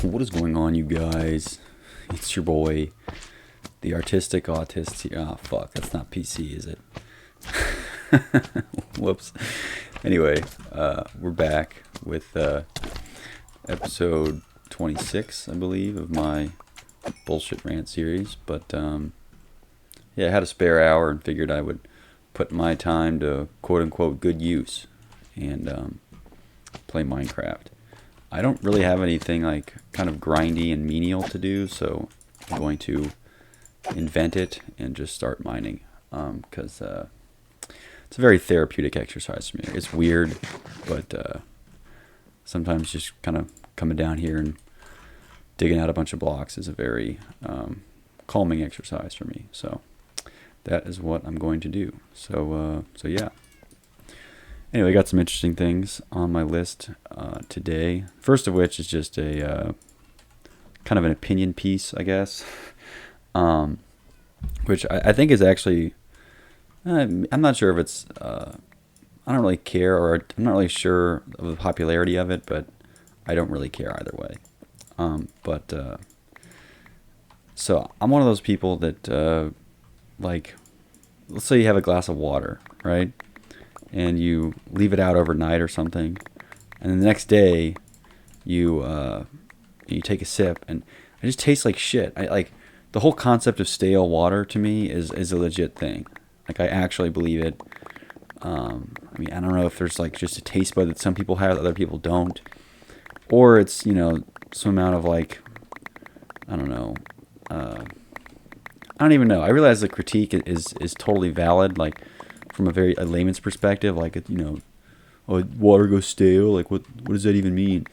What is going on, you guys? It's your boy, the artistic autist here. Oh, fuck, that's not PC, is it? Whoops. Anyway, we're back with episode 26, I believe, of my bullshit rant series. But yeah, I had a spare hour and figured I would put my time to quote-unquote good use and play Minecraft. I don't really have anything like kind of grindy and menial to do, so I'm going to invent it and just start mining because it's a very therapeutic exercise for me. It's weird, but sometimes just kind of coming down here and digging out a bunch of blocks is a very calming exercise for me. So that is what I'm going to do. So yeah. Anyway, I got some interesting things on my list today. First of which is just a kind of an opinion piece, I guess, which I think is actually, I'm not sure if it's, I don't really care, or I'm not really sure of the popularity of it, but I don't really care either way. So I'm one of those people that, like, let's say you have a glass of water, right? And you leave it out overnight or something, and then the next day you take a sip, and it just tastes like shit. I like the whole concept of stale water to me is a legit thing. Like, I actually believe it. I mean, I don't know if there's like just a taste bud that some people have that other people don't, or it's, you know, some amount of like, I don't know. I don't even know. I realize the critique is totally valid. Like, from a layman's perspective, like, you know, oh, water goes stale. Like, what does that even mean?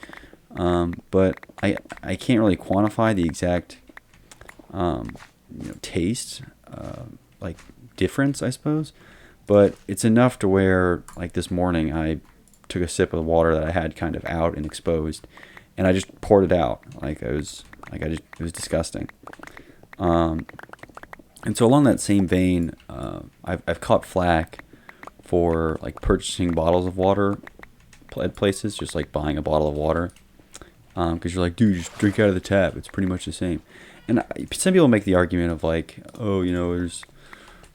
But I can't really quantify the exact taste, like, difference, I suppose. But it's enough to where, like, this morning I took a sip of the water that I had kind of out and exposed, and I just poured it out. It was disgusting. And so along that same vein, I've caught flack for, like, purchasing bottles of water at places, just like buying a bottle of water, because you're like, dude, just drink out of the tap. It's pretty much the same. And some people make the argument of like, oh, you know, there's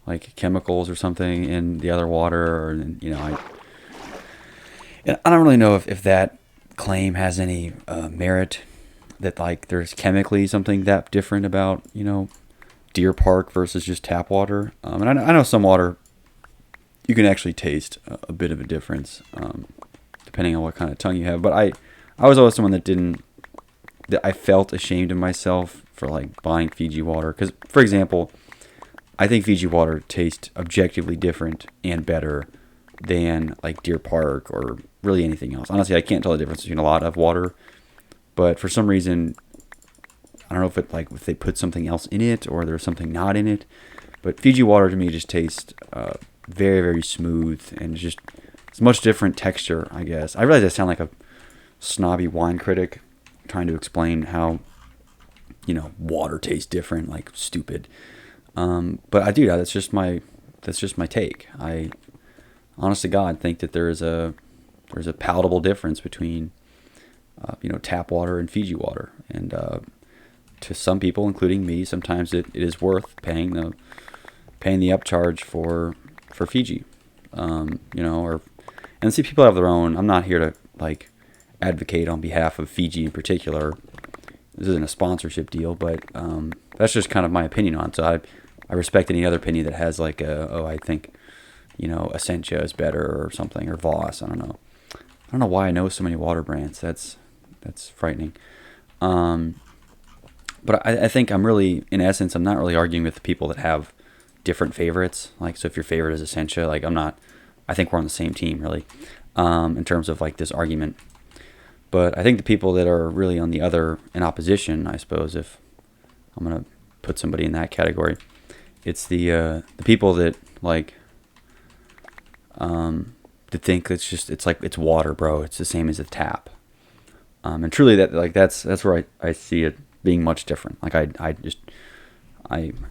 like chemicals or something in the other water, or, you know, I don't really know if that claim has any merit. That, like, there's chemically something that different about, you know, Deer Park versus just tap water. And I know some water you can actually taste a bit of a difference, depending on what kind of tongue you have. But I was always someone that I felt ashamed of myself for, like, buying Fiji water. Because, for example, I think Fiji water tastes objectively different and better than, like, Deer Park or really anything else. Honestly, I can't tell the difference between a lot of water. But for some reason, I don't know if they put something else in it or there's something not in it. But Fiji water to me just tastes very, very smooth, and it's much different texture, I guess. I realize I sound like a snobby wine critic trying to explain how, you know, water tastes different, like, stupid. But I do. That's just my take. I, honest to God, think that there's a palatable difference between tap water and Fiji water, and to some people, including me, sometimes it is worth paying the upcharge for Fiji, and see, people have their own. I'm not here to, like, advocate on behalf of Fiji in particular. This isn't a sponsorship deal, but that's just kind of my opinion on it. So I respect any other opinion that has, like, I think, you know, Essentia is better or something, or Voss. I don't know. I don't know why I know so many water brands. That's frightening. But I think I'm really, in essence, I'm not really arguing with the people that have different favorites. Like, so if your favorite is Essentia, like, I think we're on the same team, really, in terms of, like, this argument. But I think the people that are really in opposition, I suppose, if I'm going to put somebody in that category, it's the people that, like, that think it's water, bro. It's the same as a tap. And truly, that's where I see it being much different. Like, I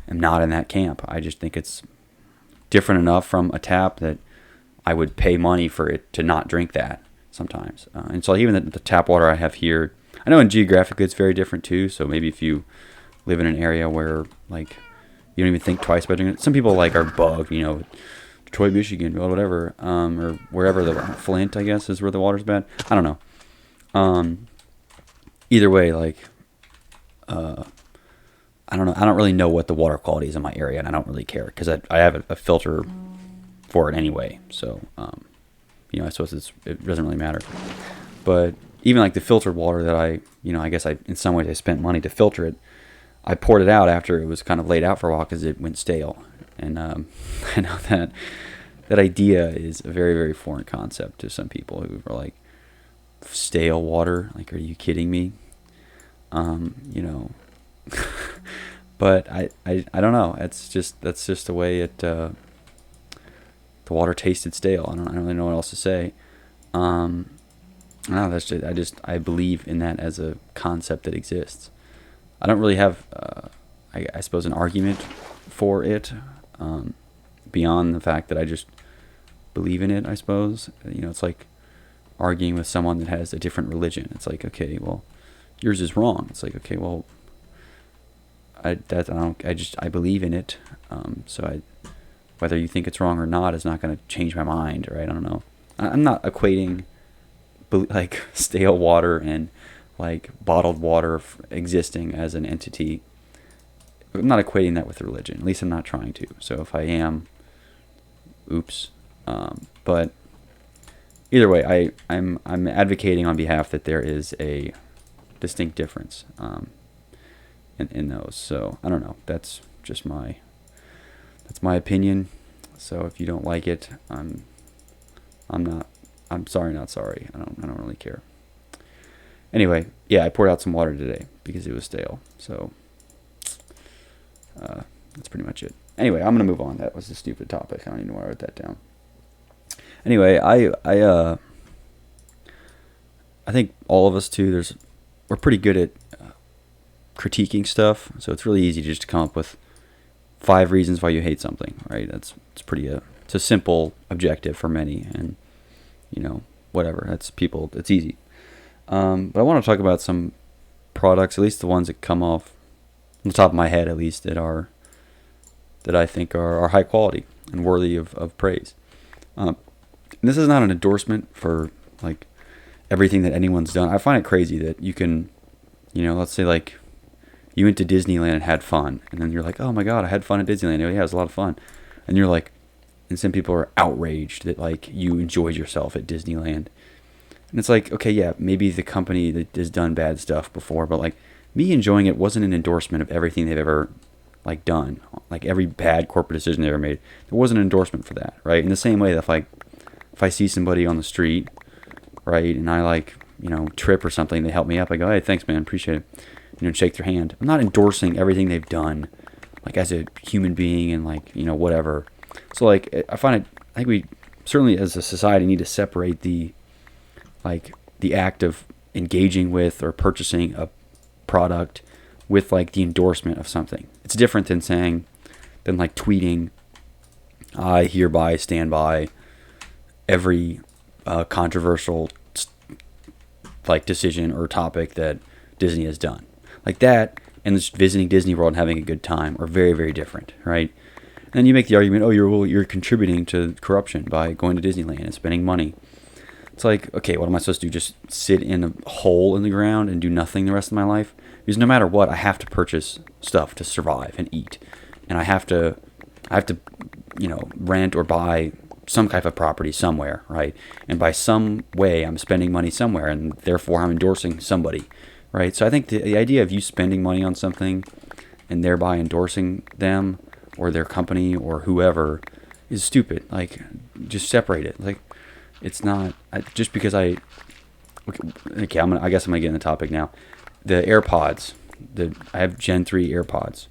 am not in that camp. I just think it's different enough from a tap that I would pay money for it to not drink that sometimes. And so even the tap water I have here I know in geographically it's very different too. So maybe if you live in an area where like you don't even think twice about doing it. Some people like are bugged, Detroit, Michigan, or whatever, or wherever the Flint, I guess, is where the water's bad. I don't know. Either way, like, I don't know. I don't really know what the water quality is in my area, and I don't really care because I have a filter for it anyway. So, I suppose it doesn't really matter. But even like the filtered water that I guess in some ways I spent money to filter it. I poured it out after it was kind of laid out for a while because it went stale. And I know that idea is a very, very foreign concept to some people who are like, stale water? Like, are you kidding me? But I don't know. That's just the way the water tasted stale. I don't really know what else to say. No, I believe in that as a concept that exists. I don't really have, I suppose, an argument for it, beyond the fact that I just believe in it, I suppose. It's like arguing with someone that has a different religion. It's like, okay, well, yours is wrong. It's like, okay, well, I believe in it. So whether you think it's wrong or not is not going to change my mind, right? I don't know. I'm not equating like stale water and like bottled water existing as an entity. I'm not equating that with religion. At least I'm not trying to. So if I am, oops. But either way, I'm advocating on behalf that there is a distinct difference in those. So I don't know. That's my opinion. So if you don't like it, I'm sorry, not sorry. I don't really care. Anyway, yeah, I poured out some water today because it was stale. So that's pretty much it. Anyway, I'm gonna move on. That was a stupid topic. I don't even know why I wrote that down. Anyway, I think all of us too. We're pretty good at critiquing stuff, so it's really easy just to come up with 5 reasons why you hate something, right? It's a simple objective for many, and whatever. It's easy. But I want to talk about some products, at least the ones that come off on the top of my head, at least that I think are high quality and worthy of praise. And this is not an endorsement for like everything that anyone's done. I find it crazy that you can, let's say like you went to Disneyland and had fun, and then you're like, oh my god, I had fun at Disneyland. Yeah, it was a lot of fun. And you're like, and some people are outraged that like you enjoyed yourself at Disneyland. And it's like, okay, yeah, maybe the company that has done bad stuff before, but like me enjoying it wasn't an endorsement of everything they've ever like done, like every bad corporate decision they ever made. There wasn't an endorsement for that, right? In the same way that if I see somebody on the street, right, and I like, trip or something, they help me up. I go, hey, thanks, man, appreciate it. Shake their hand. I'm not endorsing everything they've done, like as a human being and like, whatever. So like, I think we certainly as a society need to separate the act of engaging with or purchasing a product with like the endorsement of something. It's different than like tweeting, I hereby stand by every controversial like decision or topic that Disney has done. Like that and just visiting Disney World and having a good time are very, very different, right? And then you make the argument, oh, you're contributing to corruption by going to Disneyland and spending money. It's like, okay, what am I supposed to do? Just sit in a hole in the ground and do nothing the rest of my life? Because no matter what, I have to purchase stuff to survive and eat, and I have to, rent or buy some type of property somewhere, right? And by some way, I'm spending money somewhere, and therefore I'm endorsing somebody, right? So I think the idea of you spending money on something and thereby endorsing them or their company or whoever is stupid. Like, just separate it. Like, it's not just because I guess I'm gonna get in the topic now. The AirPods, I have Gen 3 AirPods.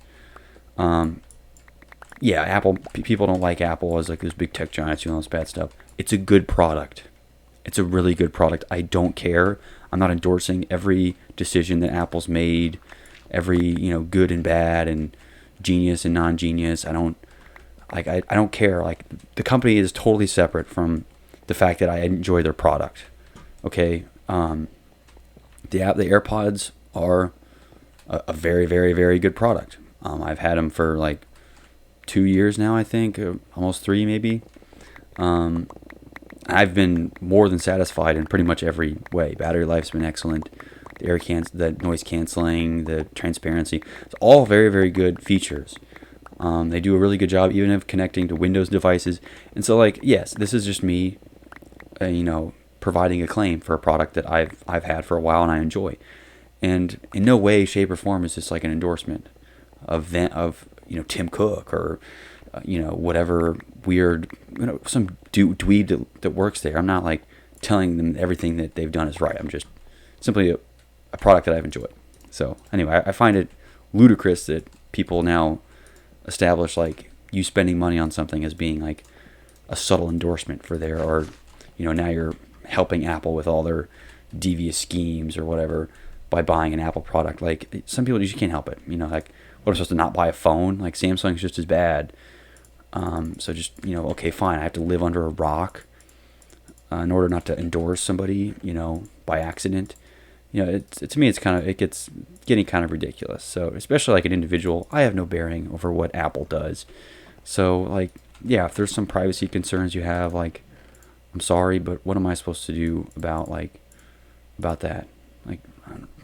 Yeah, Apple people don't like Apple as like those big tech giants doing all this bad stuff. It's a good product. It's a really good product. I don't care. I'm not endorsing every decision that Apple's made, every good and bad and genius and non-genius. I don't care. Like, the company is totally separate from the fact that I enjoy their product. Okay, the AirPods are a very, very, very good product. I've had them for like 2 years now, I think, almost 3 maybe. I've been more than satisfied in pretty much every way. Battery life's been excellent. The noise canceling, the transparency, it's all very, very good features. They do a really good job even of connecting to Windows devices. And so, like, yes, this is just me, providing a claim for a product that I've had for a while and I enjoy. And in no way, shape, or form is this like an endorsement of Tim Cook or whatever weird some dweeb that works there. I'm not like telling them everything that they've done is right. I'm just simply a product that I've enjoyed. So anyway, I find it ludicrous that people now establish like you spending money on something as being like a subtle endorsement for their, or now you're helping Apple with all their devious schemes or whatever by buying an Apple product. Like, some people just can't help it. Like, what, I'm supposed to not buy a phone? Like, Samsung's just as bad. So just, okay, fine. I have to live under a rock in order not to endorse somebody, by accident. To me, it gets getting kind of ridiculous. So, especially like an individual, I have no bearing over what Apple does. So, like, yeah, if there's some privacy concerns you have, like, I'm sorry, but what am I supposed to do about that? Like,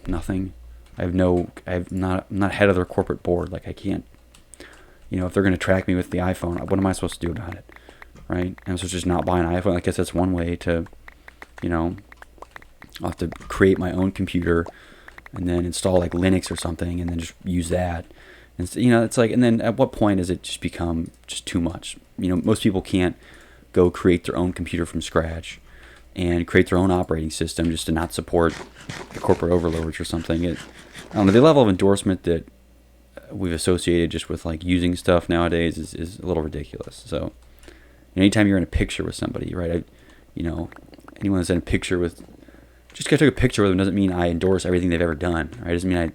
nothing. I'm not head of their corporate board. Like, I can't, if they're going to track me with the iPhone, what am I supposed to do about it? Right? And so just not buy an iPhone. I guess that's one way to, I'll have to create my own computer and then install like Linux or something and then just use that. And so, it's like, and then at what point does it just become just too much? Most people can't go create their own computer from scratch and create their own operating system just to not support the corporate overlords or something. I don't know, the level of endorsement that we've associated just with like using stuff nowadays is a little ridiculous. So anytime you're in a picture with somebody, right? Anyone that's in a picture with, just because I took a picture with them doesn't mean I endorse everything they've ever done, right? It doesn't mean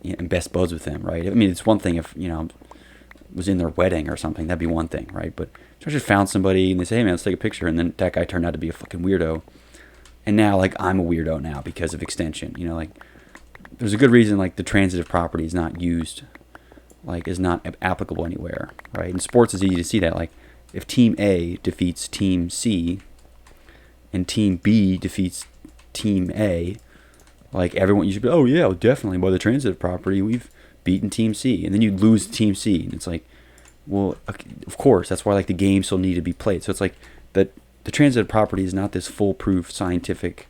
am best buds with them, right? I mean, it's one thing if, was in their wedding or something, that'd be one thing, right? But if I just found somebody and they say, hey man, let's take a picture, and then that guy turned out to be a fucking weirdo, and now like I'm a weirdo now because of extension, like there's a good reason like the transitive property is not used, like is not applicable anywhere, right? In sports, it's easy to see that, like if Team A defeats Team C and Team B defeats Team A, like everyone, you should be, oh yeah, definitely by the transitive property we've beaten Team C, and then you lose Team C, and it's like, well, of course, that's why like the game still need to be played. So it's like that the transitive property is not this foolproof scientific.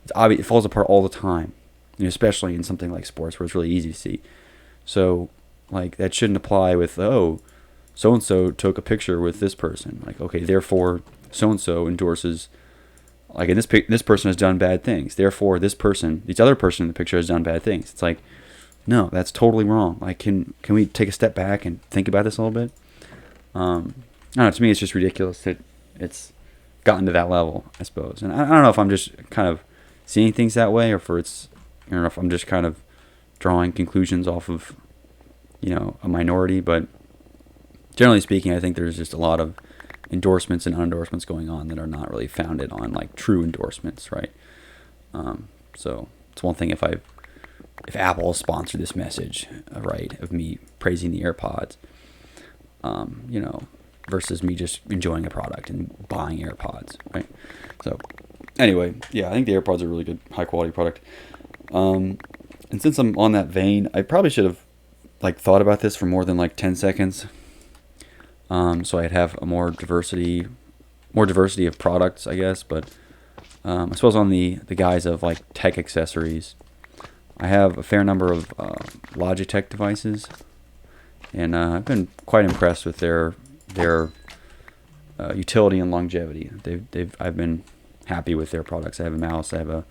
It's obvious, it falls apart all the time, especially in something like sports where it's really easy to see. So like that shouldn't apply with, so and so took a picture with this person. Like, okay, therefore so and so endorses. Like, and this person has done bad things. Therefore, this other person in the picture has done bad things. It's like, no, that's totally wrong. Like, can we take a step back and think about this a little bit? I don't know. To me, it's just ridiculous that it's gotten to that level, I suppose. And I don't know if I'm just kind of seeing things that way, or if I'm just kind of drawing conclusions off of, a minority. But generally speaking, I think there's just a lot of endorsements and endorsements going on that are not really founded on like true endorsements, right? So it's one thing if Apple sponsored this message, right, of me praising the AirPods, versus me just enjoying a product and buying AirPods, right? So anyway, yeah, I think the AirPods are a really good, high quality product. And since I'm on that vein, I probably should have like thought about this for more than like 10 seconds. So I'd have a more diversity of products, I guess. But I suppose on the guise of like tech accessories, I have a fair number of Logitech devices, and I've been quite impressed with their utility and longevity. I've been happy with their products. I have a mouse. I have a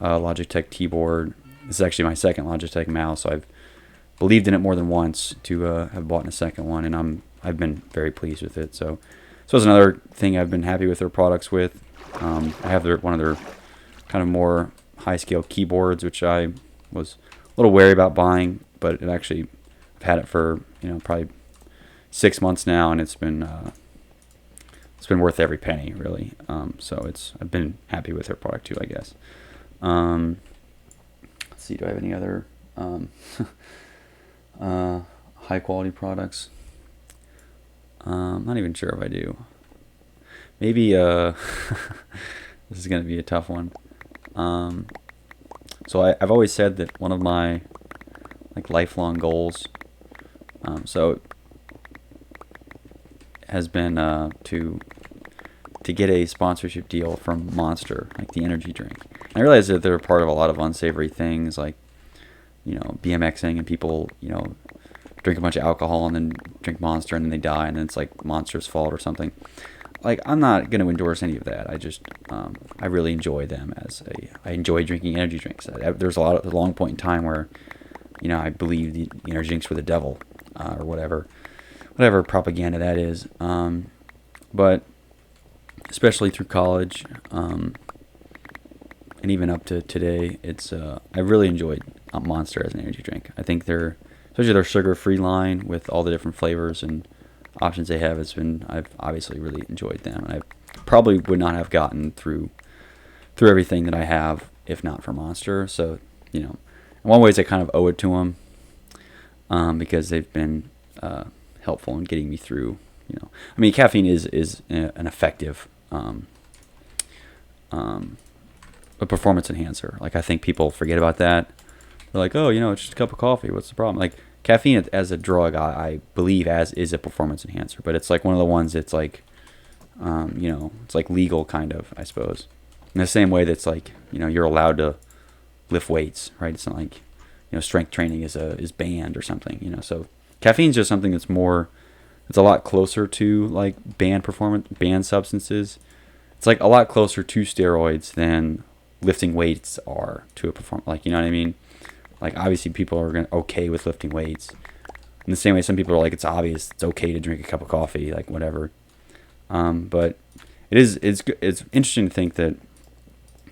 Logitech keyboard. This is actually my second Logitech mouse. So I've believed in it more than once to have bought a second one, and I've been very pleased with it. So it's another thing I've been happy with their products with. I have one of their kind of more high-scale keyboards, which I was a little wary about buying, but I've had it for probably 6 months now, and it's been worth every penny, really. So I've been happy with their product too, I guess. see. Do I have any other high quality products? Not even sure if I do. Maybe this is gonna be a tough one. So I've always said that one of my like lifelong goals, so has been to get a sponsorship deal from Monster, like the energy drink. And I realize that they're part of a lot of unsavory things, like BMXing, and people drink a bunch of alcohol and then drink Monster and then they die and then it's like Monster's fault or something. Like, I'm not going to endorse any of that. I just I really enjoy them I enjoy drinking energy drinks. There's a long point in time where I believe the energy drinks were the devil, or whatever propaganda that is. But especially through college, and even up to today, it's I really enjoyed Monster as an energy drink. I think especially their sugar-free line with all the different flavors and options they have, I've obviously really enjoyed them, and I probably would not have gotten through everything that I have if not for Monster. So in one ways I kind of owe it to them, because they've been helpful in getting me through. I mean, caffeine is an effective a performance enhancer. Like, I think people forget about that. They're like, oh, it's just a cup of coffee. What's the problem? Like, caffeine as a drug, I believe is a performance enhancer, but it's like one of the ones that's like, it's like legal kind of, I suppose. In the same way that's like, you're allowed to lift weights, right? It's not like, strength training is banned or something, So caffeine's just something that's more, it's a lot closer to like banned substances. It's like a lot closer to steroids than lifting weights are to a like, you know what I mean? Like, obviously people are okay with lifting weights. In the same way, some people are like, it's obvious it's okay to drink a cup of coffee, like whatever. But it's interesting to think that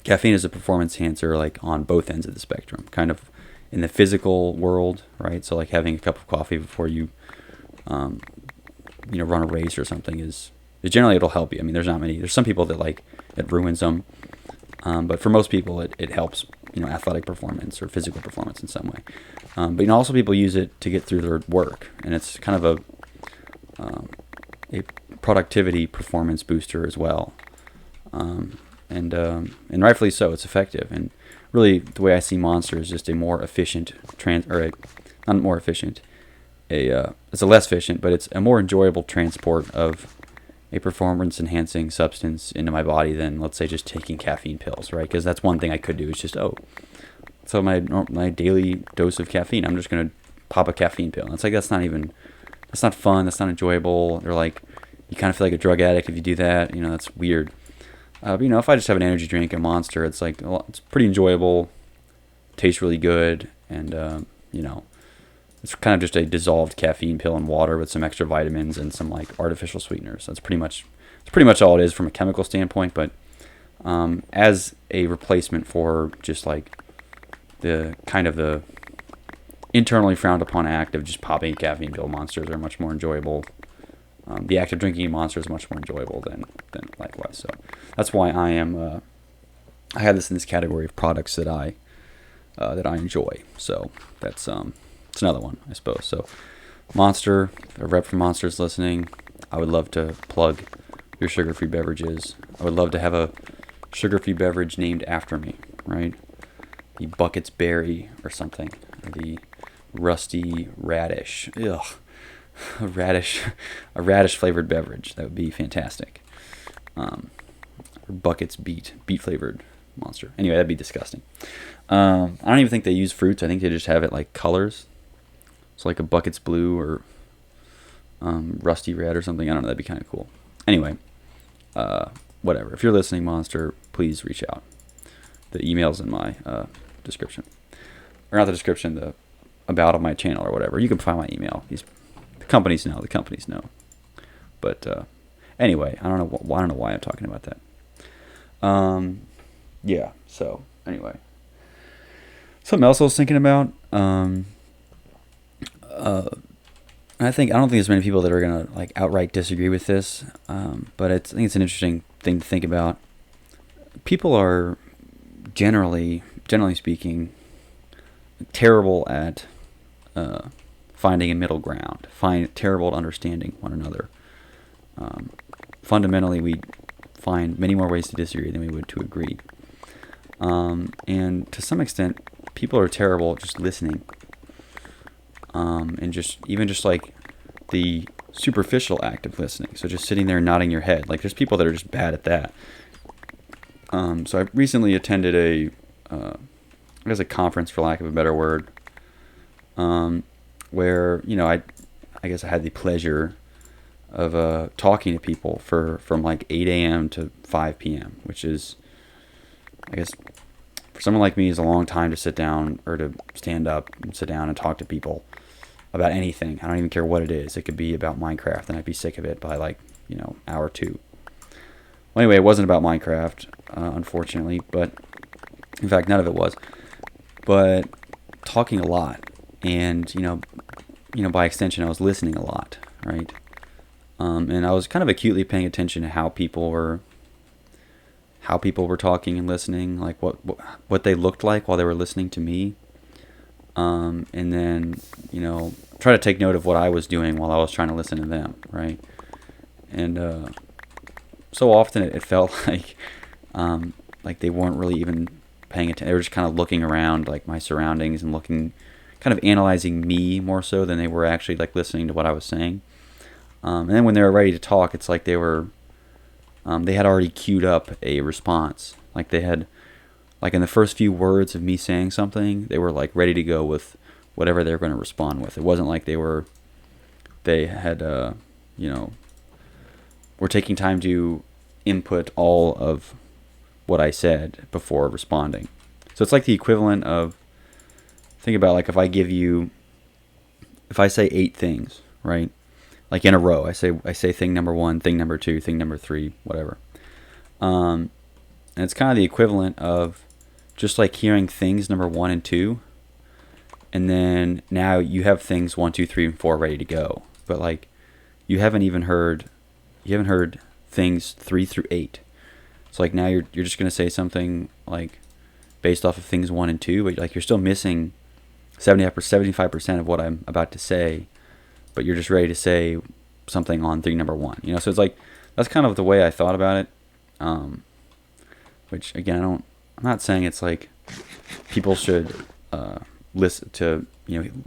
caffeine is a performance enhancer, like on both ends of the spectrum, kind of in the physical world, right? So like having a cup of coffee before you, run a race or something generally it'll help you. I mean, there's some people that like it ruins them. But for most people, it helps, athletic performance or physical performance in some way. But also people use it to get through their work, and it's kind of a productivity performance booster as well. And rightfully so, it's effective. And really, the way I see Monster is just a more efficient not more efficient. It's a less efficient, but it's a more enjoyable transport of a performance enhancing substance into my body than, let's say, just taking caffeine pills, right? Because that's one thing I could do, is just so my daily dose of caffeine, I'm just gonna pop a caffeine pill. And it's like, that's not fun, that's not enjoyable. They're like, you kind of feel like a drug addict if you do that. That's weird. But if I just have an energy drink, a Monster, it's like, it's pretty enjoyable, tastes really good, and it's kind of just a dissolved caffeine pill in water with some extra vitamins and some like artificial sweeteners. That's pretty much all it is from a chemical standpoint. But as a replacement for just like the kind of the internally frowned upon act of just popping a caffeine pill, Monsters are much more enjoyable. The act of drinking a Monster is much more enjoyable than likewise. So that's why I I have this in this category of products that I enjoy. So that's it's another one, I suppose. So Monster, a rep from Monster's listening, I would love to plug your sugar-free beverages. I would love to have a sugar-free beverage named after me, right? The Buckets Berry or something. Or the Rusty Radish. Ugh. A radish flavored beverage. That would be fantastic. Or Buckets Beet flavored Monster. Anyway, that'd be disgusting. I don't even think they use fruits. I think they just have it like colors. So like a Buckets Blue or Rusty Red or something. I don't know. That'd be kind of cool. Anyway, whatever. If you're listening, Monster, please reach out. The email's in my description. Or not the description, the about of my channel or whatever. You can find my email. The companies know. But anyway, I don't know why I'm talking about that. Yeah. So anyway, something else I was thinking about. I don't think there's many people that are gonna like outright disagree with this. But I think it's an interesting thing to think about. People are generally speaking, terrible at finding a middle ground, terrible at understanding one another. Fundamentally, we find many more ways to disagree than we would to agree. And to some extent, people are terrible at just listening. And just like the superficial act of listening. So just sitting there nodding your head. Like, there's people that are just bad at that. So I recently attended a conference, for lack of a better word, where, I guess I had the pleasure of talking to people from like 8 a.m. to 5 p.m., which is, I guess, for someone like me, is a long time to sit down or to stand up and sit down and talk to people about anything. I don't even care what it is. It could be about Minecraft, and I'd be sick of it by like, hour 2. Well, anyway, it wasn't about Minecraft, unfortunately, but in fact, none of it was. But talking a lot, and by extension, I was listening a lot, right? And I was kind of acutely paying attention to how people were talking and listening, like what they looked like while they were listening to me. And then, try to take note of what I was doing while I was trying to listen to them, right? And so often it felt like they weren't really even paying attention. They were just kind of looking around, like, my surroundings, and kind of analyzing me more so than they were actually like listening to what I was saying. And then when they were ready to talk, it's like they had already queued up a response. Like, they had, like, in the first few words of me saying something, they were like ready to go with whatever they were going to respond with. It wasn't like they had were taking time to input all of what I said before responding. So it's like the equivalent of, think about, like, if I say 8 things, right? Like, in a row, I say thing number 1, thing number 2, thing number 3, whatever. And it's kind of the equivalent of just like hearing things number 1 and 2, and then now you have things 1, 2, 3, and 4 ready to go. But like, you haven't heard things 3 through 8. So like, now you're just gonna say something like based off of things 1 and 2, but like, you're still missing 75% of what I'm about to say, but you're just ready to say something on thing number 1. So it's like, that's kind of the way I thought about it. Which, again, I'm not saying it's like people should listen to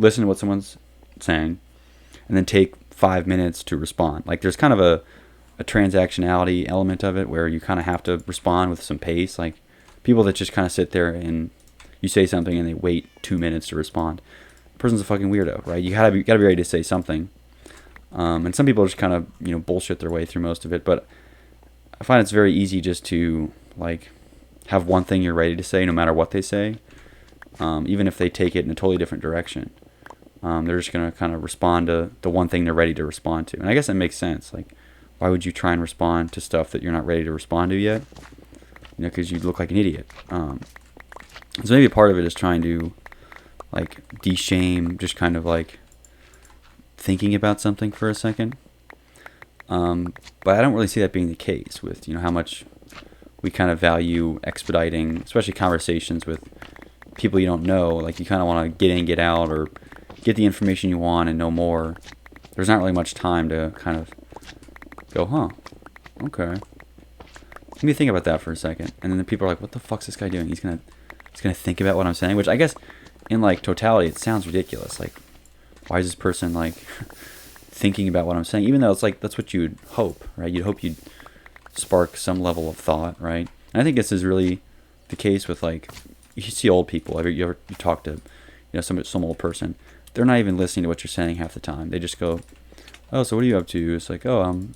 what someone's saying and then take 5 minutes to respond. Like, there's kind of a transactionality element of it where you kind of have to respond with some pace. Like, people that just kind of sit there and you say something and they wait 2 minutes to respond, the person's a fucking weirdo, right? You gotta be ready to say something. And some people just kind of bullshit their way through most of it, but I find it's very easy just to like have one thing you're ready to say no matter what they say, even if they take it in a totally different direction. They're just going to kind of respond to the one thing they're ready to respond to. And I guess that makes sense. Like, why would you try and respond to stuff that you're not ready to respond to yet? Because you look like an idiot. So maybe part of it is trying to like de-shame just kind of like thinking about something for a second. But I don't really see that being the case with, how much we kind of value expediting, especially conversations with people you don't know. Like, you kind of want to get in, get out, or get the information you want and know more. There's not really much time to kind of go, okay. Let me think about that for a second. And then the people are like, what the fuck's this guy doing? He's gonna think about what I'm saying, which I guess in like totality, it sounds ridiculous. Like, why is this person like thinking about what I'm saying? Even though it's like, that's what you'd hope, right? You'd hope you'd spark some level of thought, right? And I think this is really the case with, like, you see old people. You talk to, some old person. They're not even listening to what you're saying half the time. They just go, oh, so what are you up to? It's like, oh,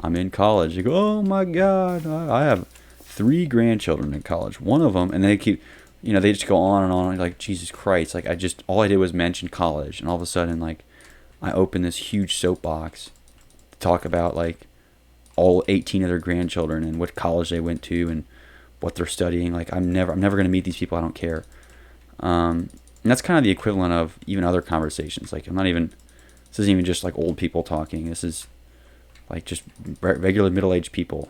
I'm in college. You go, oh my God, I have 3 grandchildren in college. One of them, and they keep, they just go on and on. Like, Jesus Christ, like, all I did was mention college, and all of a sudden, like, I open this huge soapbox to talk about like all 18 of their grandchildren and what college they went to and what they're studying. Like, I'm never going to meet these people. I don't care. And that's kind of the equivalent of even other conversations. Like, this isn't even just like old people talking. This is like just regular middle-aged people,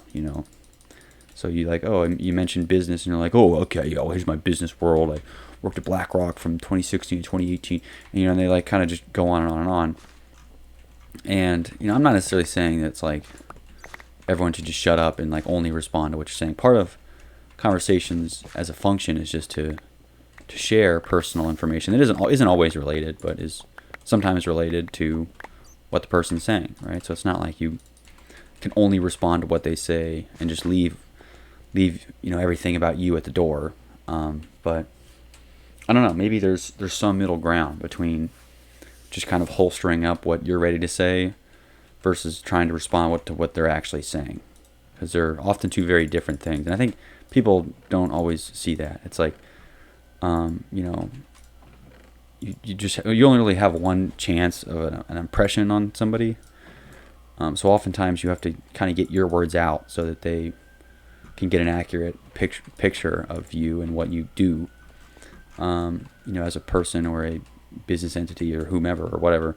So you like, oh, you mentioned business, and you're like, oh, okay, here's my business world. worked at BlackRock from 2016 to 2018, and, and they like kind of just go on and on and on. And I'm not necessarily saying that it's like everyone should just shut up and like only respond to what you're saying. Part of conversations as a function is just to share personal information that isn't always related, but is sometimes related to what the person's saying, right? So it's not like you can only respond to what they say and just leave everything about you at the door. But I don't know. Maybe there's some middle ground between just kind of holstering up what you're ready to say versus trying to respond to what they're actually saying, because they're often two very different things. And I think people don't always see that. It's like, you only really have one chance of an impression on somebody. So oftentimes you have to kind of get your words out so that they can get an accurate picture of you and what you do, as a person or a business entity or whomever or whatever.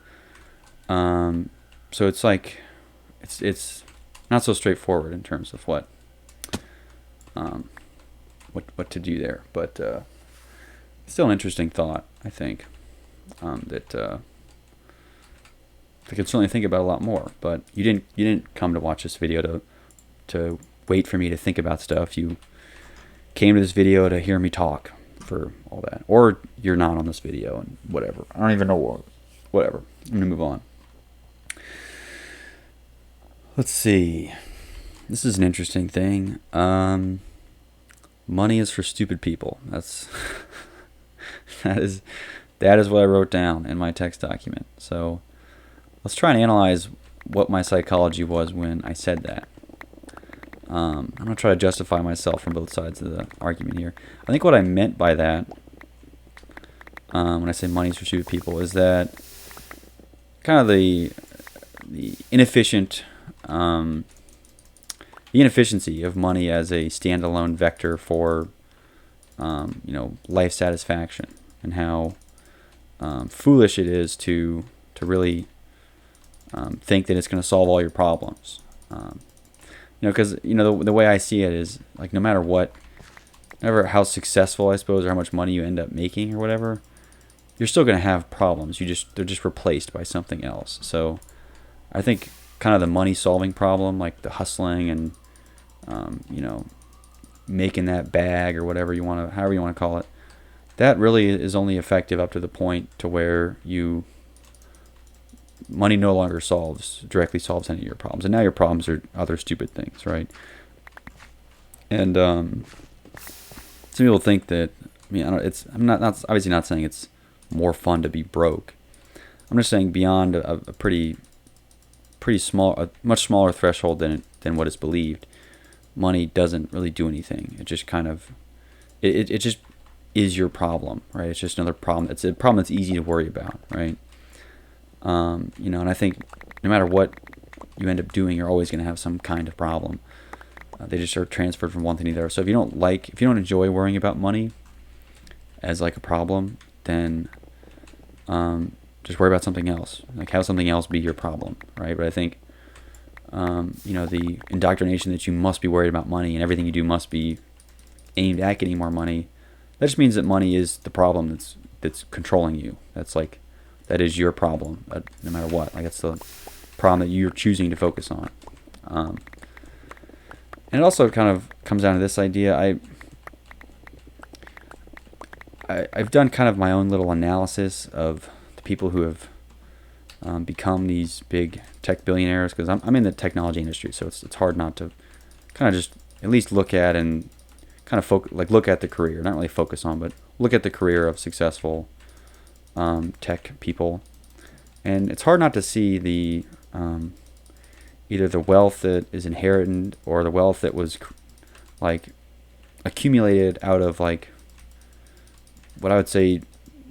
So it's like, it's not so straightforward in terms of what to do there, but still an interesting thought, I think, that I could certainly think about a lot more. But you didn't come to watch this video to wait for me to think about stuff. You came to this video to hear me talk for all that, or you're not on this video and whatever. I don't even know what. Whatever. I'm gonna move on. Let's see. This is an interesting thing. Money is for stupid people. That is what I wrote down in my text document. So let's try and analyze what my psychology was when I said that. I'm going to try to justify myself from both sides of the argument here. I think what I meant by that, when I say money is for stupid people, is that kind of the inefficiency of money as a standalone vector for life satisfaction, and how foolish it is to really think that it's going to solve all your problems. Because the way I see it is like, no matter how successful, I suppose, or how much money you end up making or whatever, you're still going to have problems. They're just replaced by something else. So I think kind of the money solving problem, like the hustling and making that bag or however you want to call it, that really is only effective up to the point to where money no longer directly solves any of your problems, and now your problems are other stupid things, right? And some people think that, I'm not obviously not saying it's more fun to be broke. I'm just saying beyond a pretty small, a much smaller threshold than what is believed, money doesn't really do anything. It just kind of, it just is your problem, right? It's just another problem. It's a problem that's easy to worry about, right? And I think no matter what you end up doing, you're always going to have some kind of problem. They just are transferred from one thing to the other. So if you don't enjoy worrying about money as like a problem, then just worry about something else. Like, have something else be your problem, right? But I think the indoctrination that you must be worried about money and everything you do must be aimed at getting more money, that just means that money is the problem that's controlling you. That is your problem, no matter what. Like, that's the problem that you're choosing to focus on. And it also kind of comes down to this idea. I've done kind of my own little analysis of the people who have become these big tech billionaires, because I'm in the technology industry, so it's hard not to kind of just at least look at and kind of look at the career, not really focus on, but look at the career of successful tech people. And it's hard not to see the either the wealth that is inherited or the wealth that was like accumulated out of like what I would say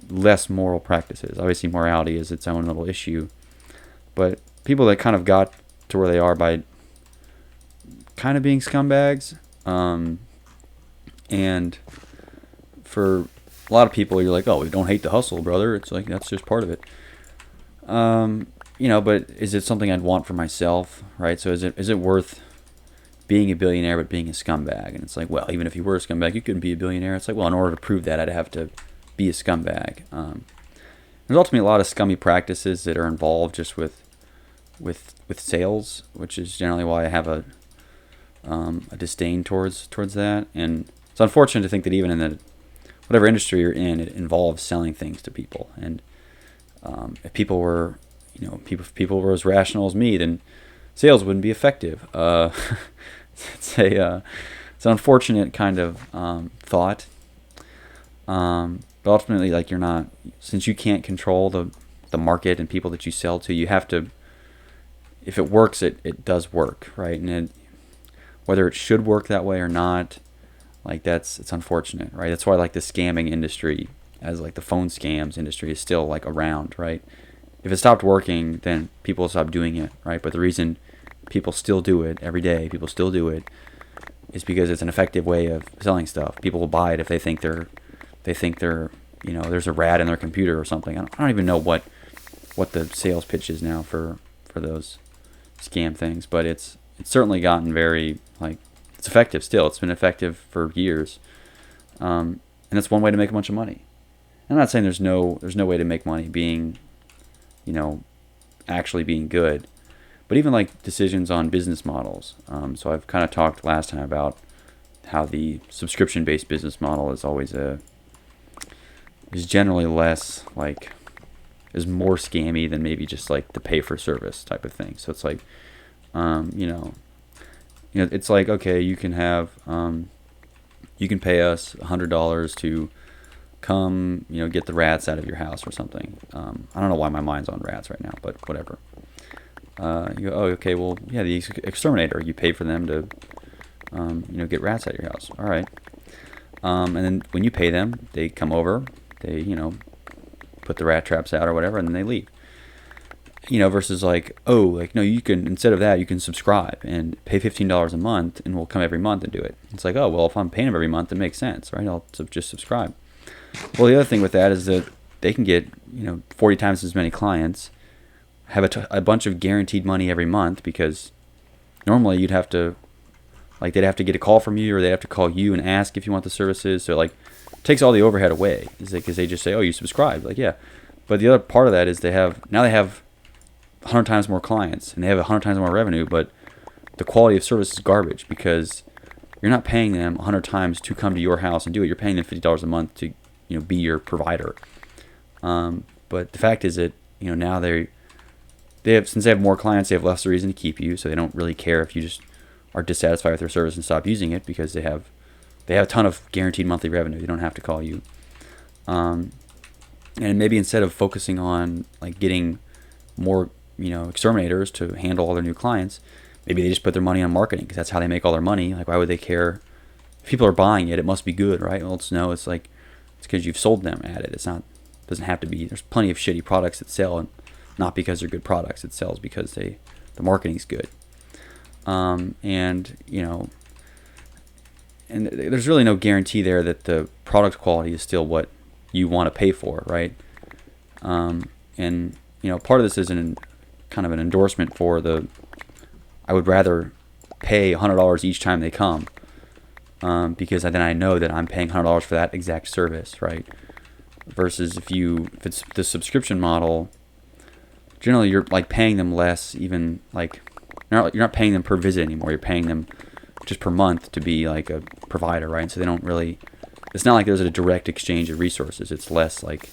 less moral practices. Obviously morality is its own little issue, but people that kind of got to where they are by kind of being scumbags, and for a lot of people, you're like, oh, we don't hate the hustle, brother. It's like, that's just part of it. But is it something I'd want for myself, right? So is it worth being a billionaire but being a scumbag? And it's like, well, even if you were a scumbag, you couldn't be a billionaire. It's like, well, in order to prove that, I'd have to be a scumbag. There's ultimately a lot of scummy practices that are involved just with sales, which is generally why I have a disdain towards that. And it's unfortunate to think that even in the whatever industry you're in, it involves selling things to people. And if people were, people were as rational as me, then sales wouldn't be effective. It's an unfortunate kind of thought. But ultimately, like, you're not, since you can't control the market and people that you sell to, you have to, if it works, it does work, right? And whether it should work that way or not, like, it's unfortunate, right? That's why, like, the scamming industry, as like the phone scams industry, is still like around, right? If it stopped working, then people will stop doing it, right? But the reason people still do it every day, people still do it, is because it's an effective way of selling stuff. People will buy it if they think they're, there's a rat in their computer or something. I don't even know what the sales pitch is now for those scam things, but it's certainly gotten very, like, it's effective still. It's been effective for years, and it's one way to make a bunch of money. I'm not saying there's no way to make money being, actually being good, but even like decisions on business models. So I've kind of talked last time about how the subscription-based business model is always is generally less, like, is more scammy than maybe just like the pay for service type of thing. So it's like, it's like, okay, you can have, you can pay us $100 to come, get the rats out of your house or something. I don't know why my mind's on rats right now, but whatever. You go, oh, okay, well, yeah, the exterminator, you pay for them to, get rats out of your house. All right. And then when you pay them, they come over, they, put the rat traps out or whatever, and then they leave. Versus like, oh, like, no, you can, instead of that, you can subscribe and pay $15 a month, and we'll come every month and do it. It's like, oh, well, if I'm paying them every month, it makes sense, right? I'll just subscribe. Well, the other thing with that is that they can get, 40 times as many clients, have a bunch of guaranteed money every month, because normally you'd have to, like, they'd have to get a call from you, or they'd have to call you and ask if you want the services. So, like, it takes all the overhead away, because they just say, oh, you subscribed. Like, yeah. But the other part of that is they have 100 times more clients, and they have 100 times more revenue, but the quality of service is garbage, because you're not paying them 100 times to come to your house and do it. You're paying them $50 a month to, be your provider. But the fact is that, now they have, since they have more clients, they have less reason to keep you, so they don't really care if you just are dissatisfied with their service and stop using it, because they have a ton of guaranteed monthly revenue. They don't have to call you. And maybe instead of focusing on, like, getting more, exterminators to handle all their new clients, maybe they just put their money on marketing, because that's how they make all their money. Like, why would they care? If people are buying it, it must be good, right? Well, it's like, it's because you've sold them at it. It doesn't have to be. There's plenty of shitty products that sell, and not because they're good products. It sells because the marketing's good. And there's really no guarantee there that the product quality is still what you want to pay for, right? And part of this is kind of an endorsement for I would rather pay $100 each time they come, because then I know that I'm paying $100 for that exact service, right? Versus if it's the subscription model, generally you're, like, paying them less, even, like, you're not paying them per visit anymore. You're paying them just per month to be, like, a provider, right? And so they don't really, it's not like there's a direct exchange of resources. It's less like,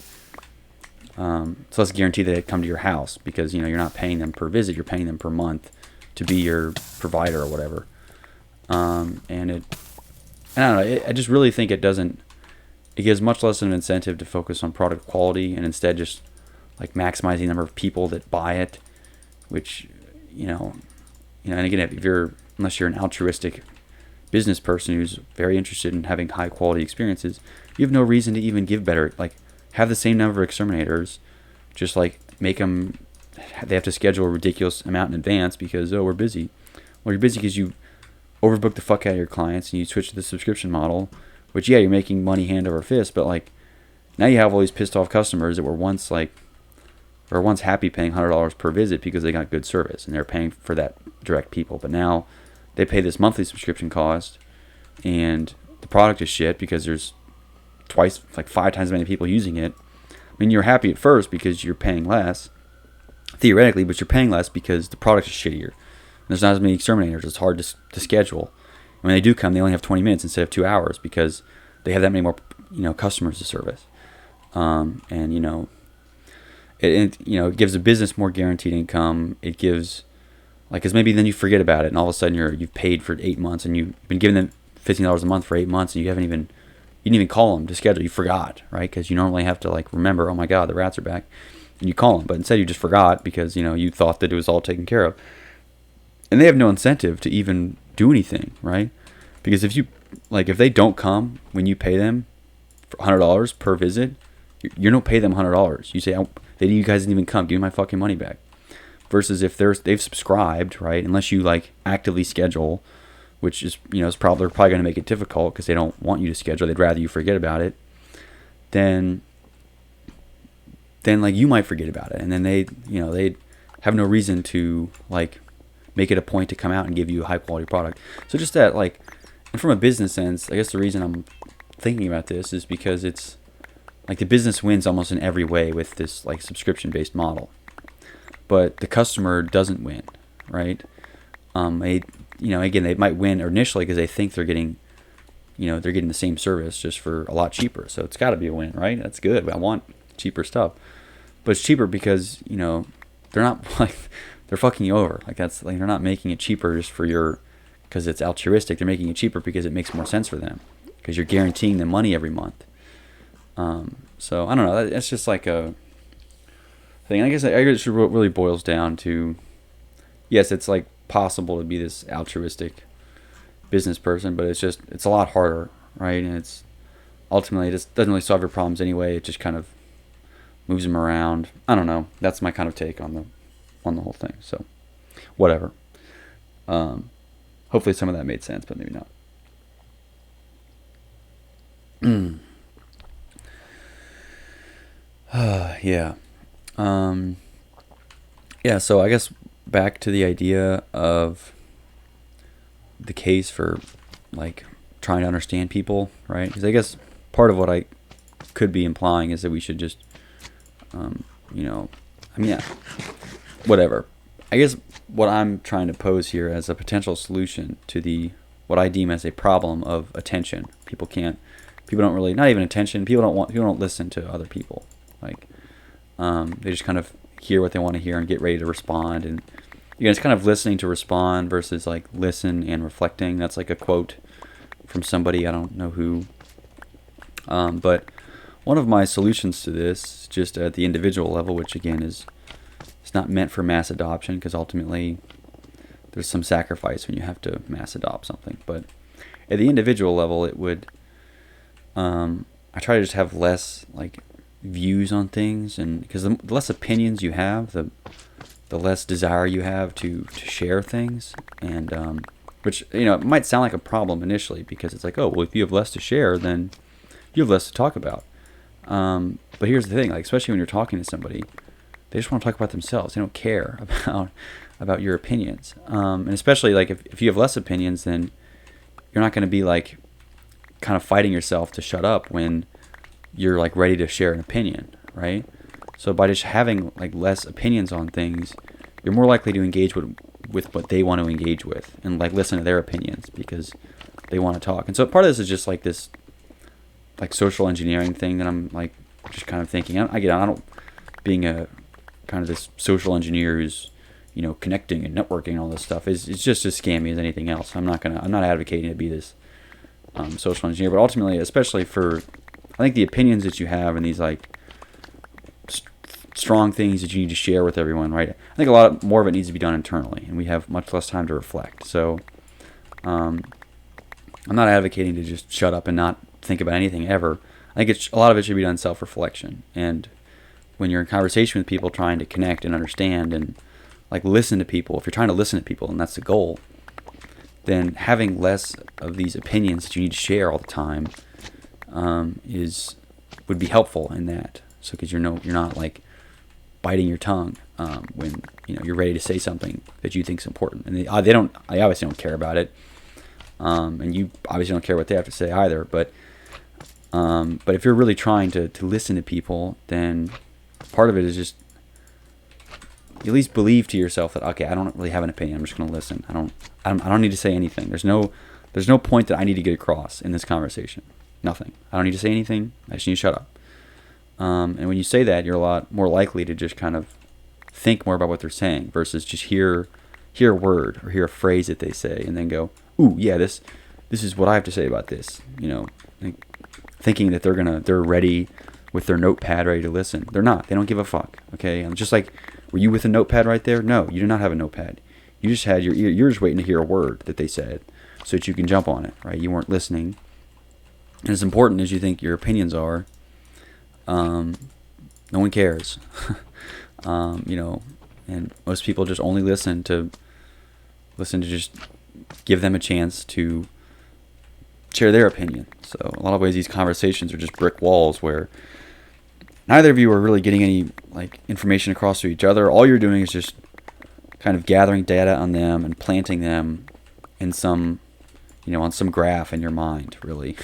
it's less guaranteed that they come to your house, because, you're not paying them per visit. You're paying them per month to be your provider or whatever. And I don't know. I just really think it gives much less of an incentive to focus on product quality, and instead just, like, maximizing the number of people that buy it, which, and again, unless you're an altruistic business person who's very interested in having high quality experiences, you have no reason to even give better, like, have the same number of exterminators, just, like, make them, they have to schedule a ridiculous amount in advance because, oh, we're busy. Well, you're busy because you overbook the fuck out of your clients, and you switch to the subscription model, which, yeah, you're making money hand over fist, but, like, now you have all these pissed off customers that were once happy paying $100 per visit because they got good service and they're paying for that direct people. But now they pay this monthly subscription cost, and the product is shit because there's twice, like 5 times as many people using it. I mean, you're happy at first because you're paying less, theoretically, but you're paying less because the product is shittier. And there's not as many exterminators. It's hard to schedule. And when they do come, they only have 20 minutes instead of 2 hours because they have that many more, customers to service. And it gives a business more guaranteed income. It gives, because maybe then you forget about it, and all of a sudden you've paid for 8 months, and you've been giving them $15 a month for 8 months, and you didn't even call them to schedule. You forgot, right? Because you normally have to remember, oh my God, the rats are back, and you call them. But instead you just forgot because you thought that it was all taken care of, and they have no incentive to even do anything, right? Because if they don't come when you pay them for $100 per visit, you don't pay them $100. You say, you guys didn't even come. Give me my fucking money back. Versus if they've subscribed, right? Unless you actively schedule, which is they're probably going to make it difficult because they don't want you to schedule. They'd rather you forget about it. Then you might forget about it, and then they have no reason to make it a point to come out and give you a high quality product. So just that and from a business sense, I guess the reason I'm thinking about this is because it's the business wins almost in every way with this subscription based model, but the customer doesn't win, right? Again, they might win initially because they think they're getting the same service just for a lot cheaper. So it's got to be a win, right? That's good. I want cheaper stuff, but it's cheaper because they're not they're fucking you over. They're not making it cheaper just because it's altruistic. They're making it cheaper because it makes more sense for them because you're guaranteeing them money every month. So I don't know. That's just a thing. I guess it really boils down to, yes, it's possible to be this altruistic business person, but it's a lot harder, right? And it's ultimately, it just doesn't really solve your problems anyway. It just kind of moves them around. I don't know. That's my kind of take on the whole thing. So whatever. Hopefully some of that made sense, but maybe not. Yeah. So I guess back to the idea of the case for trying to understand people, right? Because I guess part of what I could be implying is that we should just, whatever. I guess what I'm trying to pose here as a potential solution to what I deem as a problem of attention. People don't really, not even attention. People don't listen to other people. They just kind of hear what they want to hear and get ready to respond. And it's kind of listening to respond versus listen and reflecting. That's a quote from somebody, I don't know who. But one of my solutions to this, just at the individual level, which again it's not meant for mass adoption because ultimately there's some sacrifice when you have to mass adopt something. But at the individual level, it would, I try to just have less views on things, and because the less opinions you have, the less desire you have to share things, and which it might sound like a problem initially because it's oh, well, if you have less to share, then you have less to talk about. But here's the thing, especially when you're talking to somebody, they just want to talk about themselves. They don't care about your opinions, and especially if you have less opinions, then you're not going to be kind of fighting yourself to shut up when you're ready to share an opinion, right? So by just having less opinions on things, you're more likely to engage with what they want to engage with and listen to their opinions because they want to talk. And so part of this is just this social engineering thing that I'm just kind of thinking. I don't being a kind of this social engineer who's connecting and networking and all this stuff is just as scammy as anything else. I'm not advocating to be this social engineer, but ultimately, especially for I think the opinions that you have and these strong things that you need to share with everyone, right? I think a lot more of it needs to be done internally, and we have much less time to reflect. So I'm not advocating to just shut up and not think about anything ever. I think a lot of it should be done self-reflection. And when you're in conversation with people, trying to connect and understand and listen to people, if you're trying to listen to people and that's the goal, then having less of these opinions that you need to share all the time would be helpful in that. So because you're not biting your tongue when you're ready to say something that you think is important, and they obviously don't care about it, and you obviously don't care what they have to say either. But But if you're really trying to listen to people, then part of it is just you at least believe to yourself that, okay, I don't really have an opinion. I'm just going to listen. I don't need to say anything. There's no point that I need to get across in this conversation. Nothing. I don't need to say anything. I just need to shut up. And when you say that, you're a lot more likely to just kind of think more about what they're saying versus just hear a word or hear a phrase that they say and then go, ooh, yeah, this is what I have to say about this. Thinking that they're ready with their notepad ready to listen. They're not. They don't give a fuck. Okay. And just like, were you with a notepad right there? No, you do not have a notepad. You just had you're just waiting to hear a word that they said so that you can jump on it, right? You weren't listening. And as important as you think your opinions are, no one cares. And most people just only listen to just give them a chance to share their opinion. So a lot of ways these conversations are just brick walls where neither of you are really getting any information across to each other. All you're doing is just kind of gathering data on them and planting them in some, on some graph in your mind, really.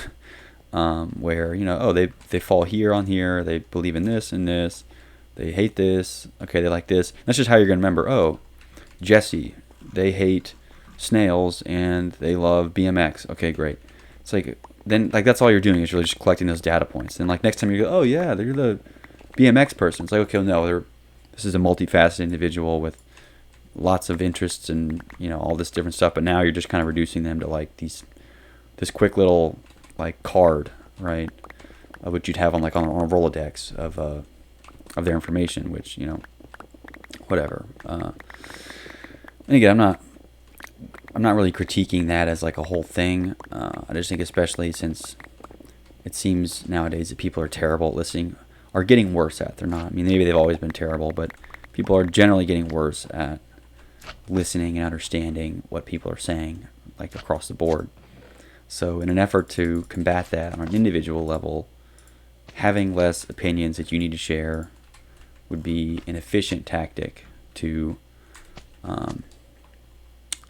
Where, they fall here on here, they believe in this and this, they hate this, okay, they like this. That's just how you're going to remember, oh, Jesse, they hate snails and they love BMX. Okay, great. It's then that's all you're doing is really just collecting those data points. And next time you go, oh yeah, they're the BMX person. It's okay, no, this is a multifaceted individual with lots of interests and, all this different stuff. But now you're just kind of reducing them to this quick little card, right? Which you'd have on a Rolodex of their information, which, whatever. And again, I'm not really critiquing that as a whole thing. I just think especially since it seems nowadays that people are terrible at listening, are getting worse at. They're not. I mean, maybe they've always been terrible, but people are generally getting worse at listening and understanding what people are saying, across the board. So in an effort to combat that on an individual level, having less opinions that you need to share would be an efficient tactic to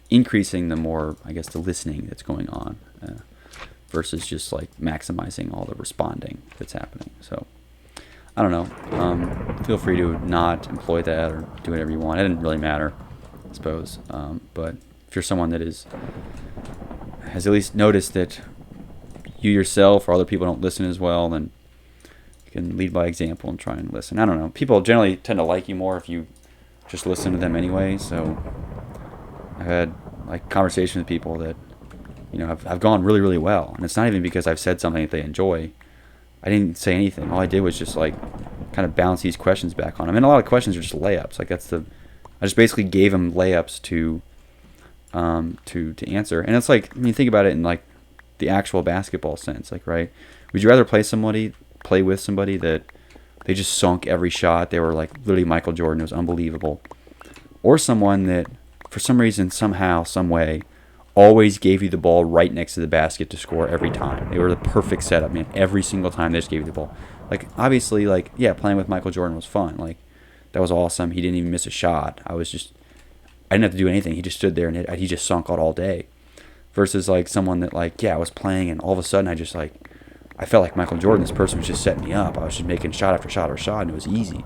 increasing the listening that's going on versus just maximizing all the responding that's happening. So I don't know. Feel free to not employ that or do whatever you want. It doesn't really matter, I suppose. But if you're someone that has at least noticed that you yourself or other people don't listen as well, then you can lead by example and try and listen. I don't know. People generally tend to like you more if you just listen to them anyway. So I've had conversations with people that have gone really, really well, and it's not even because I've said something that they enjoy. I didn't say anything. All I did was just kind of bounce these questions back on them. And a lot of questions are just layups. I just basically gave them layups to answer. And it's think about it in the actual basketball sense, right? Would you rather play with somebody that they just sunk every shot? They were literally Michael Jordan. It was unbelievable. Or someone that for some reason, somehow, some way, always gave you the ball right next to the basket to score every time. They were the perfect setup, man. Every single time they just gave you the ball. Obviously, yeah, playing with Michael Jordan was fun. That was awesome. He didn't even miss a shot. I didn't have to do anything. He just stood there and he just sunk it all day. Versus someone that I was playing and all of a sudden I just I felt like Michael Jordan. This person was just setting me up. I was just making shot after shot after shot, and it was easy.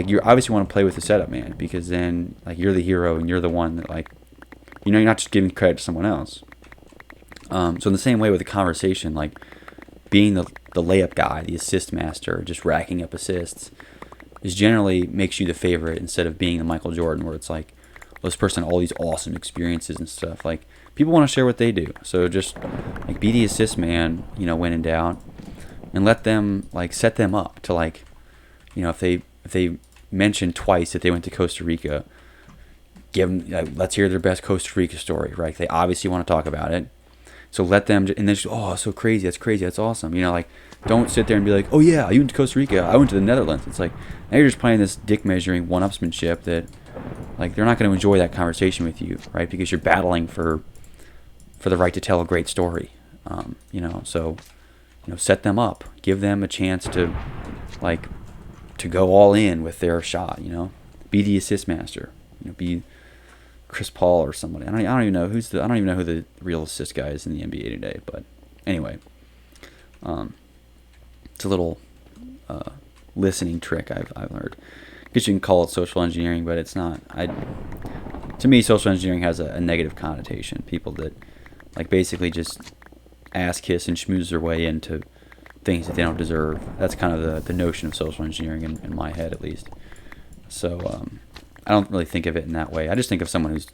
You obviously want to play with the setup, man, because then you're the hero and you're the one that you're not just giving credit to someone else. So in the same way with the conversation, being the layup guy, the assist master, just racking up assists, is generally makes you the favorite instead of being the Michael Jordan, where it's this person all these awesome experiences and stuff. People want to share what they do, so just be the assist man, when in doubt, and let them set them up to if they mention twice that they went to Costa Rica, give them let's hear their best Costa Rica story, right? They obviously want to talk about it, so let them, and then just, oh, so crazy, that's awesome, don't sit there and be oh yeah, you went to Costa Rica, I went to the Netherlands. It's now you're just playing this dick measuring one-upsmanship that they're not going to enjoy that conversation with you, right? Because you're battling for the right to tell a great story, so set them up, give them a chance to to go all in with their shot, be the assist master, be Chris Paul or somebody. I don't even know who the real assist guy is in the NBA today, but anyway, It's a little listening trick I've learned. I guess you can call it social engineering, but it's not. To me, social engineering has a negative connotation. People that like basically just ass kiss and schmooze their way into things that they don't deserve. That's kind of the notion of social engineering in my head, at least. So I don't really think of it in that way. I just think of someone who's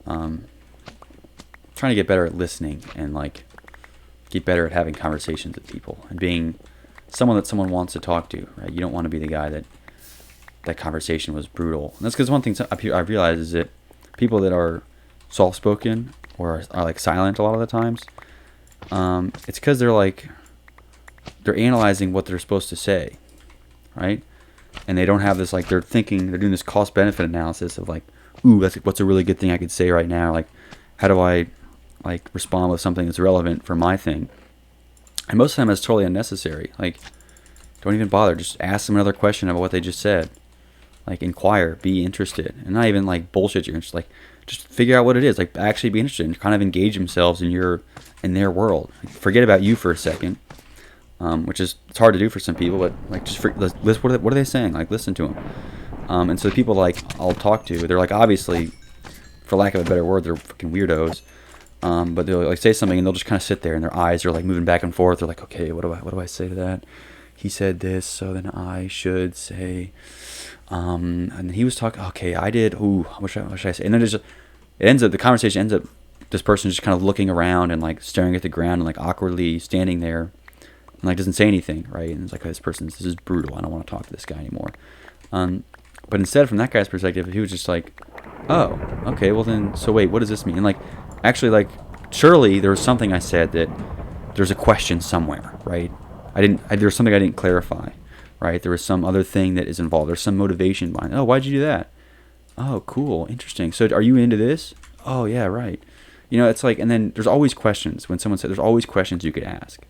trying to get better at listening and like get better at having conversations with people and being someone that someone wants to talk to. Right? You don't want to be the guy that conversation was brutal. And that's because one thing I realize is that people that are soft-spoken or are like silent a lot of the times, it's because they're analyzing what they're supposed to say, right? And they don't have this, like, they're doing this cost-benefit analysis of like, ooh, what's a really good thing I could say right now? Like, how do I like respond with something that's relevant for my thing? And most of the time it's totally unnecessary. Like, don't even bother. Just ask them another question about what they just said. Like, inquire, be interested, and not even like bullshit your interest. Like, just figure out what it is. Like, actually be interested and kind of engage themselves in their world. Like, forget about you for a second, which is it's hard to do for some people. But like, just listen. What are they saying? Like, listen to them. And so the people like I'll talk to, they're like obviously, for lack of a better word, they're fucking weirdos. But they'll like say something and they'll just kind of sit there and their eyes are like moving back and forth. They're like, okay, what do I say to that? He said this, so then I should say. And he was talking. Okay, I did. Ooh, what should I say? And then the conversation ends up. This person just kind of looking around and like staring at the ground and like awkwardly standing there, and like doesn't say anything, right? And it's like, oh, this is brutal. I don't want to talk to this guy anymore. But instead, from that guy's perspective, he was just like, oh, okay, well then, so wait, what does this mean? And like, actually, like, surely there was something I said that there's a question somewhere, right? There was something I didn't clarify, right? There was some other thing that is involved. There's some motivation behind it. Oh, why'd you do that? Oh, cool, interesting. So are you into this? Oh, yeah, right. You know, it's like, and then there's always questions. When someone said there's always questions you could ask.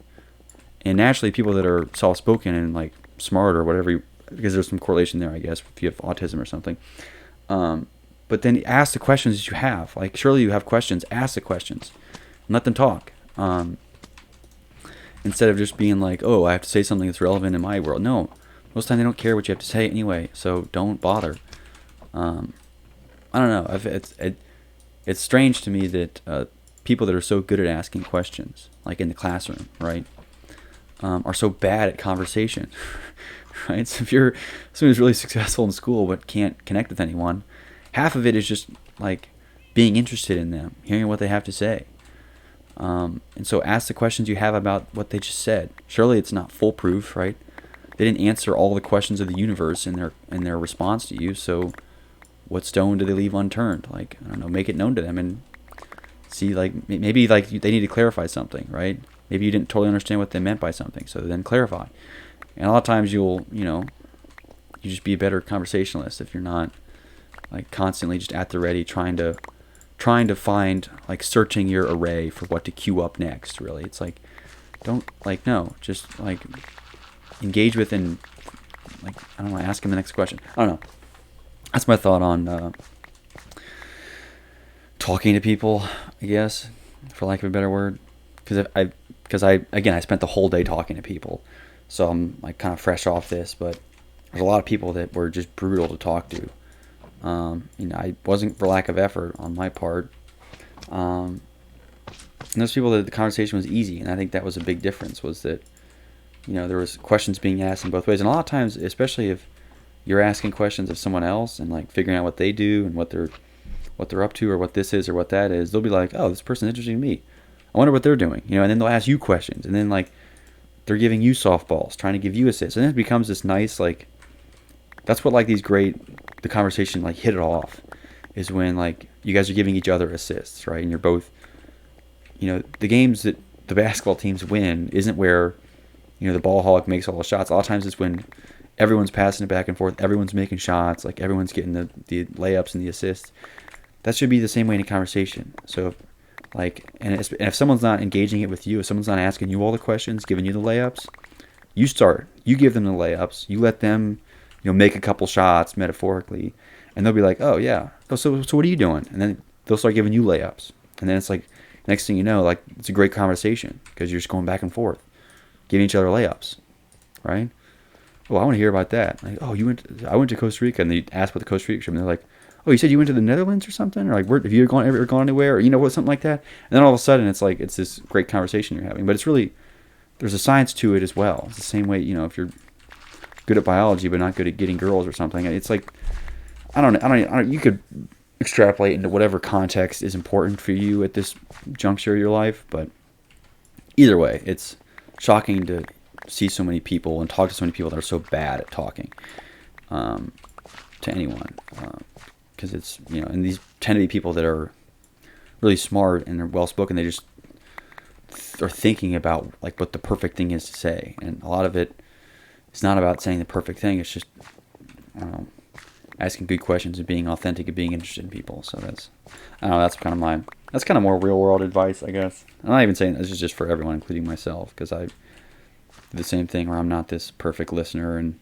And naturally, people that are soft-spoken and like smart or whatever, because there's some correlation there, I guess, if you have autism or something. But then ask the questions that you have. Like, surely you have questions. Ask the questions. And let them talk. Instead of just being like, oh, I have to say something that's relevant in my world. No. Most of the time they don't care what you have to say anyway. So don't bother. I don't know. It's strange to me that people that are so good at asking questions, like in the classroom, right, are so bad at conversation. Right? So if you're someone who's really successful in school but can't connect with anyone, half of it is just like being interested in them, hearing what they have to say. And so ask the questions you have about what they just said. Surely it's not foolproof, right? They didn't answer all the questions of the universe in their response to you. So what stone do they leave unturned? Like, I don't know, make it known to them and see, like, maybe like they need to clarify something, right? Maybe you didn't totally understand what they meant by something. So then clarify. And a lot of times you just be a better conversationalist if you're not like constantly just at the ready trying to find, like, searching your array for what to queue up next. Really, it's like, just like engage with and, like, I don't know, ask him the next question. I don't know. That's my thought on talking to people, I guess, for lack of a better word, because I spent the whole day talking to people. So I'm like kind of fresh off this, but there's a lot of people that were just brutal to talk to. I wasn't for lack of effort on my part. And those people that the conversation was easy, and I think that was a big difference, was that, there was questions being asked in both ways. And a lot of times, especially if you're asking questions of someone else and like figuring out what they do and what they're up to or what this is or what that is, they'll be like, oh, this person's interesting to me. I wonder what they're doing, and then they'll ask you questions, and then like they're giving you softballs, trying to give you assists, and then it becomes this nice, like, that's what, like, the conversation, like, hit it off, is when, like, you guys are giving each other assists, right? And you're both, the games that the basketball teams win isn't where, the ball hog makes all the shots. A lot of times it's when everyone's passing it back and forth, everyone's making shots, like, everyone's getting the layups and the assists. That should be the same way in a conversation. So, if someone's not engaging it with you, if someone's not asking you all the questions, giving you the layups, you start. You give them the layups. You let them, make a couple shots metaphorically, and they'll be like, "Oh yeah, so what are you doing?" And then they'll start giving you layups, and then it's like, next thing you know, like, it's a great conversation because you're just going back and forth, giving each other layups, right? Oh, I want to hear about that. Like, oh, I went to Costa Rica, and they asked what the Costa Rica trip, and they're like, oh, you said you went to the Netherlands or something, or like, where have you ever gone anywhere, or what, something like that. And then all of a sudden, it's like it's this great conversation you're having, but it's really there's a science to it as well. It's the same way, if you're good at biology but not good at getting girls or something. It's like I don't. You could extrapolate into whatever context is important for you at this juncture of your life, but either way, it's shocking to see so many people and talk to so many people that are so bad at talking to anyone, because it's and these tend to be people that are really smart and they're well spoken. They just are thinking about like what the perfect thing is to say, and a lot of it is not about saying the perfect thing. It's just I don't know, asking good questions and being authentic and being interested in people. So that's kind of more real world advice, I guess. I'm not even saying this is just for everyone, including myself, because I do the same thing where I'm not this perfect listener and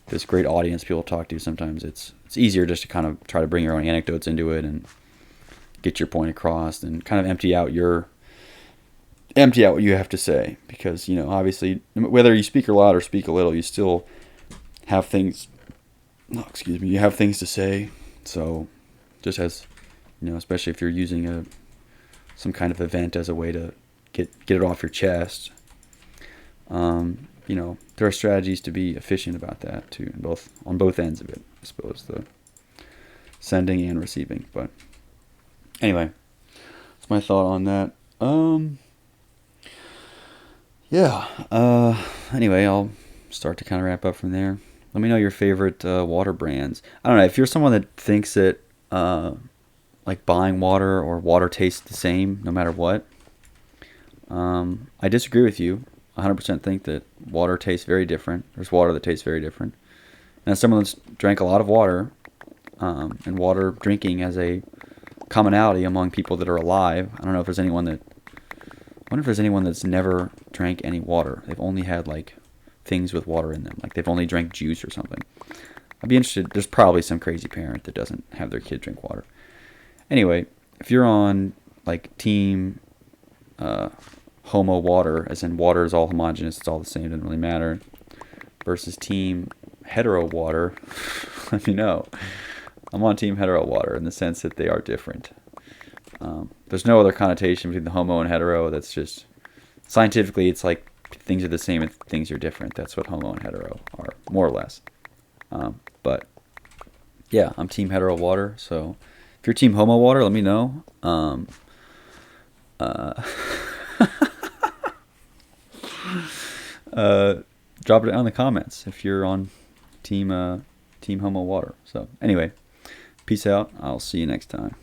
this great audience people talk to. Sometimes it's easier just to kind of try to bring your own anecdotes into it and get your point across and kind of empty out what you have to say, because obviously whether you speak a lot or speak a little, you still have things you have things to say. So just as especially if you're using some kind of event as a way to get it off your chest, there are strategies to be efficient about that too, on both ends of it, I suppose, the sending and receiving. But anyway, that's my thought on that. Anyway, I'll start to kind of wrap up from there. Let me know your favorite water brands. I don't know, if you're someone that thinks that like buying water or water tastes the same no matter what, I disagree with you. 100% think that water tastes very different. There's water that tastes very different. And as someone that's drank a lot of water, and water drinking as a commonality among people that are alive, I don't know if there's anyone that... I wonder if there's anyone that's never drank any water. They've only had like things with water in them. Like they've only drank juice or something. I'd be interested. There's probably some crazy parent that doesn't have their kid drink water. Anyway, if you're on like team Homo water, as in water is all homogeneous, it's all the same, doesn't really matter, versus team Hetero water, let me know. I'm on team Hetero water in the sense that they are different. There's no other connotation between the Homo and Hetero. That's just scientifically, it's like things are the same and things are different. That's what Homo and Hetero are, more or less. But yeah, I'm team Hetero water. So if you're team Homo water, let me know. Drop it down in the comments if you're on team Homo water. So anyway, peace out. I'll see you next time.